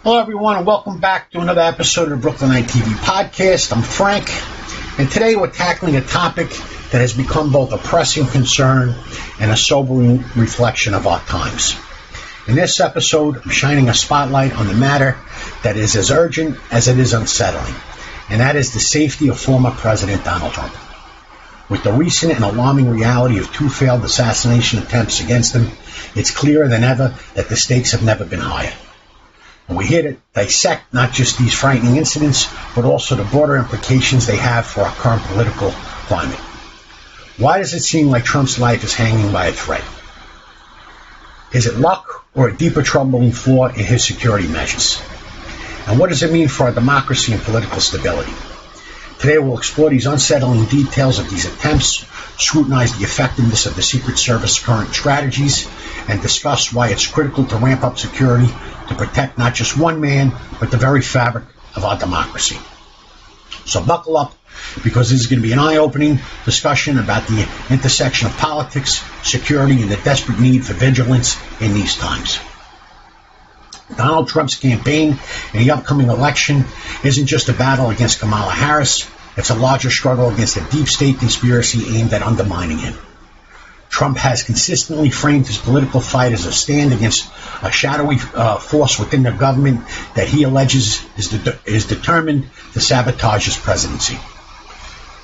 Hello, everyone, and welcome back to another episode of the Brooklynite TV podcast. I'm Frank, and today we're tackling a topic that has become both a pressing concern and a sobering reflection of our times. In this episode, I'm shining a spotlight on the matter that is as urgent as it is unsettling, and that is the safety of former President Donald Trump. With the recent and alarming reality of two failed assassination attempts against him, it's clearer than ever that the stakes have never been higher. And we're here to dissect not just these frightening incidents, but also the broader implications they have for our current political climate. Why does it seem like Trump's life is hanging by a thread? Is it luck or a deeper troubling flaw in his security measures? And what does it mean for our democracy and political stability? Today we'll explore these unsettling details of these attempts, scrutinize the effectiveness of the Secret Service's current strategies, and discuss why it's critical to ramp up security to protect not just one man, but the very fabric of our democracy. So buckle up, because this is going to be an eye-opening discussion about the intersection of politics, security, and the desperate need for vigilance in these times. Donald Trump's campaign in the upcoming election isn't just a battle against Kamala Harris, it's a larger struggle against a deep state conspiracy aimed at undermining him. Trump has consistently framed his political fight as a stand against a shadowy force within the government that he alleges is determined to sabotage his presidency.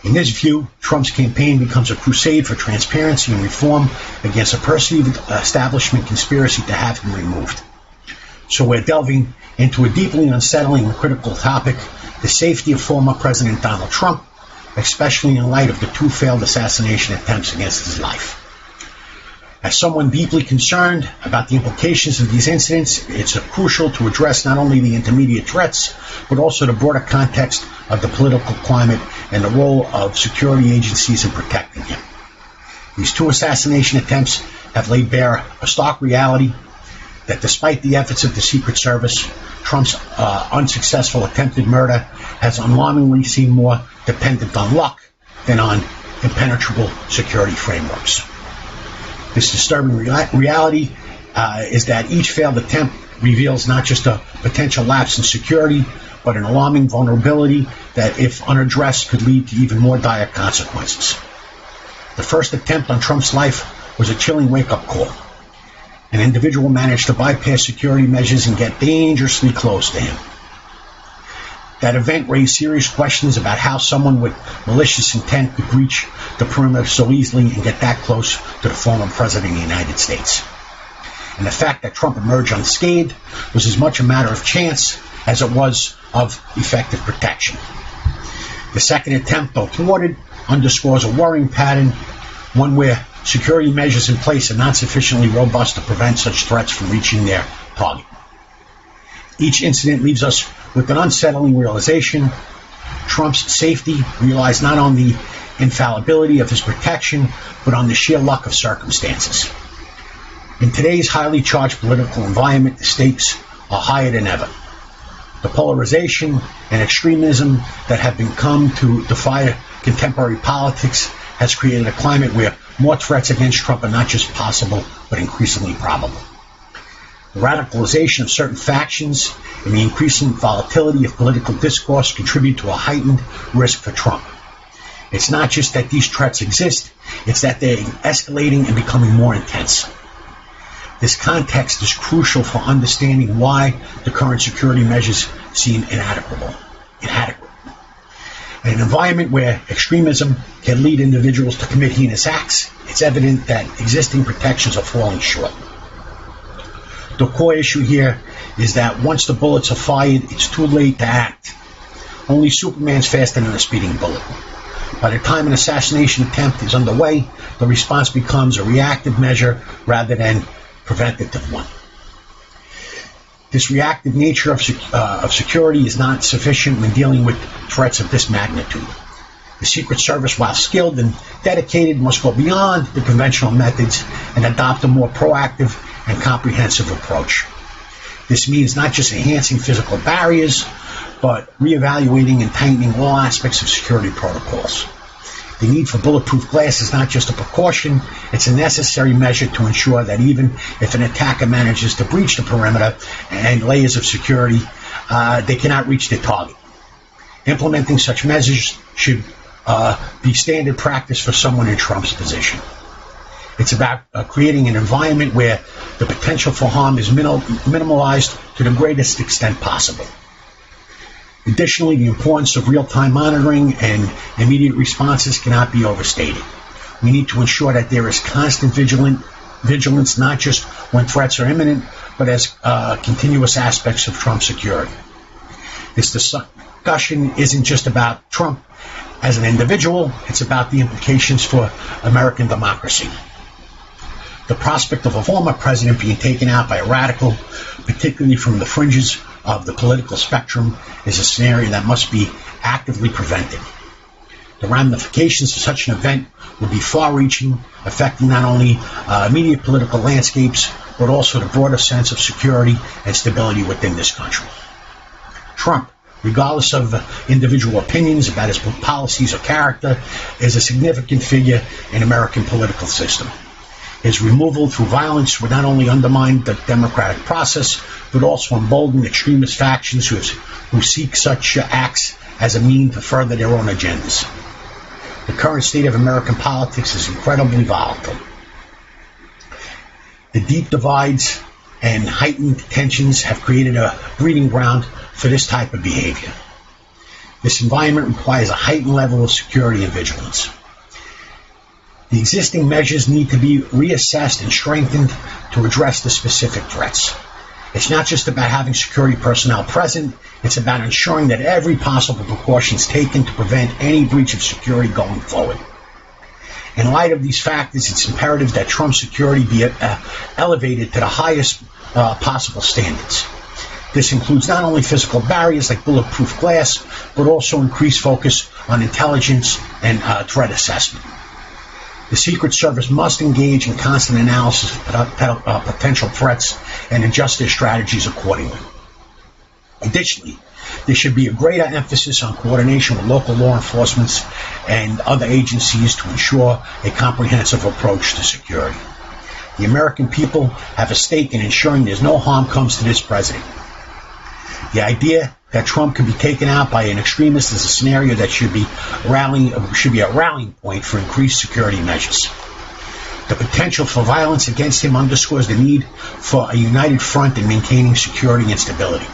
In this view, Trump's campaign becomes a crusade for transparency and reform against a perceived establishment conspiracy to have him removed. So we're delving into a deeply unsettling and critical topic, the safety of former President Donald Trump, especially in light of the two failed assassination attempts against his life. As someone deeply concerned about the implications of these incidents, it's crucial to address not only the intermediate threats, but also the broader context of the political climate and the role of security agencies in protecting him. These two assassination attempts have laid bare a stark reality that despite the efforts of the Secret Service, Trump's unsuccessful attempted murder has alarmingly seemed more dependent on luck than on impenetrable security frameworks. This disturbing reality is that each failed attempt reveals not just a potential lapse in security, but an alarming vulnerability that, if unaddressed, could lead to even more dire consequences. The first attempt on Trump's life was a chilling wake-up call. An individual managed to bypass security measures and get dangerously close to him. That event raised serious questions about how someone with malicious intent could breach the perimeter so easily and get that close to the former president of the United States. And the fact that Trump emerged unscathed was as much a matter of chance as it was of effective protection. The second attempt, though thwarted, underscores a worrying pattern, one where security measures in place are not sufficiently robust to prevent such threats from reaching their target. Each incident leaves us with an unsettling realization. Trump's safety relies not on the infallibility of his protection, but on the sheer luck of circumstances. In today's highly charged political environment, the stakes are higher than ever. The polarization and extremism that have become to defy contemporary politics has created a climate where more threats against Trump are not just possible, but increasingly probable. The radicalization of certain factions and the increasing volatility of political discourse contribute to a heightened risk for Trump. It's not just that these threats exist, it's that they're escalating and becoming more intense. This context is crucial for understanding why the current security measures seem inadequate. In an environment where extremism can lead individuals to commit heinous acts, it's evident that existing protections are falling short. The core issue here is that once the bullets are fired, it's too late to act. Only Superman's faster than a speeding bullet. By the time an assassination attempt is underway, the response becomes a reactive measure rather than preventative one. This reactive nature of security is not sufficient when dealing with threats of this magnitude. The Secret Service, while skilled and dedicated, must go beyond the conventional methods and adopt a more proactive and comprehensive approach. This means not just enhancing physical barriers, but reevaluating and tightening all aspects of security protocols. The need for bulletproof glass is not just a precaution, it's a necessary measure to ensure that even if an attacker manages to breach the perimeter and layers of security, they cannot reach their target. Implementing such measures should be standard practice for someone in Trump's position. It's about creating an environment where the potential for harm is minimalized to the greatest extent possible. Additionally, the importance of real-time monitoring and immediate responses cannot be overstated. We need to ensure that there is constant vigilance, not just when threats are imminent, but as continuous aspects of Trump's security. This discussion isn't just about Trump as an individual, it's about the implications for American democracy. The prospect of a former president being taken out by a radical, particularly from the fringes of the political spectrum, is a scenario that must be actively prevented. The ramifications of such an event would be far-reaching, affecting not only immediate political landscapes, but also the broader sense of security and stability within this country. Trump, regardless of individual opinions about his policies or character, is a significant figure in American political system. His removal through violence would not only undermine the democratic process, but also embolden extremist factions who seek such acts as a means to further their own agendas. The current state of American politics is incredibly volatile. The deep divides and heightened tensions have created a breeding ground for this type of behavior. This environment requires a heightened level of security and vigilance. The existing measures need to be reassessed and strengthened to address the specific threats. It's not just about having security personnel present, it's about ensuring that every possible precaution is taken to prevent any breach of security going forward. In light of these factors, it's imperative that Trump's security be elevated to the highest possible standards. This includes not only physical barriers like bulletproof glass, but also increased focus on intelligence and threat assessment. The Secret Service must engage in constant analysis of potential threats and adjust their strategies accordingly. Additionally, there should be a greater emphasis on coordination with local law enforcement and other agencies to ensure a comprehensive approach to security. The American people have a stake in ensuring there's no harm comes to this president. The idea that Trump could be taken out by an extremist is a scenario that should be a rallying point for increased security measures. The potential for violence against him underscores the need for a united front in maintaining security and stability.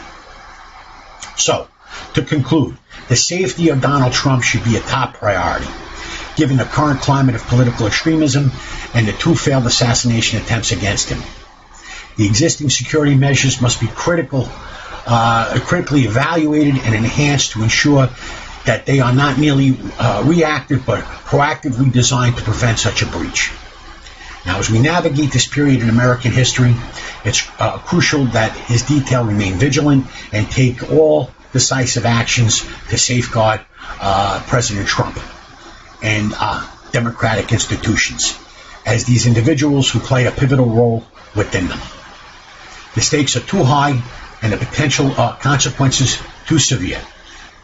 So, to conclude, the safety of Donald Trump should be a top priority, given the current climate of political extremism and the two failed assassination attempts against him. The existing security measures must be critically evaluated and enhanced to ensure that they are not merely reactive but proactively designed to prevent such a breach. Now, as we navigate this period in American history, it's crucial that his detail remain vigilant and take all decisive actions to safeguard President Trump and democratic institutions as these individuals who play a pivotal role within them. The stakes are too high and the potential consequences too severe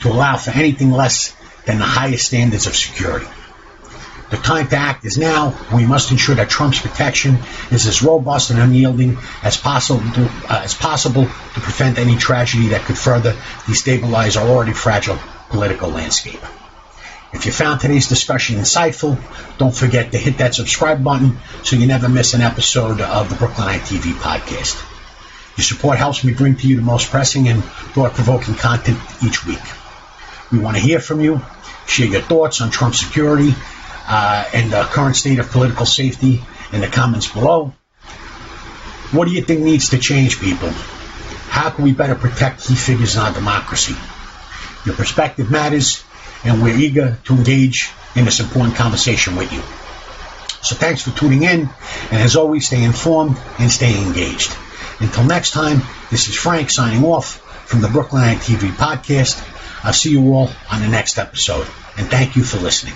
to allow for anything less than the highest standards of security. The time to act is now. We must ensure that Trump's protection is as robust and unyielding as possible to prevent any tragedy that could further destabilize our already fragile political landscape. If you found today's discussion insightful, don't forget to hit that subscribe button so you never miss an episode of the Brooklynite TV podcast. Your support helps me bring to you the most pressing and thought-provoking content each week. We want to hear from you. Share your thoughts on Trump's security and the current state of political safety in the comments below. What do you think needs to change, people? How can we better protect key figures in our democracy? Your perspective matters, and we're eager to engage in this important conversation with you. So thanks for tuning in, and as always, stay informed and stay engaged. Until next time, this is Frank signing off from the Brooklynite TV podcast. I'll see you all on the next episode, and thank you for listening.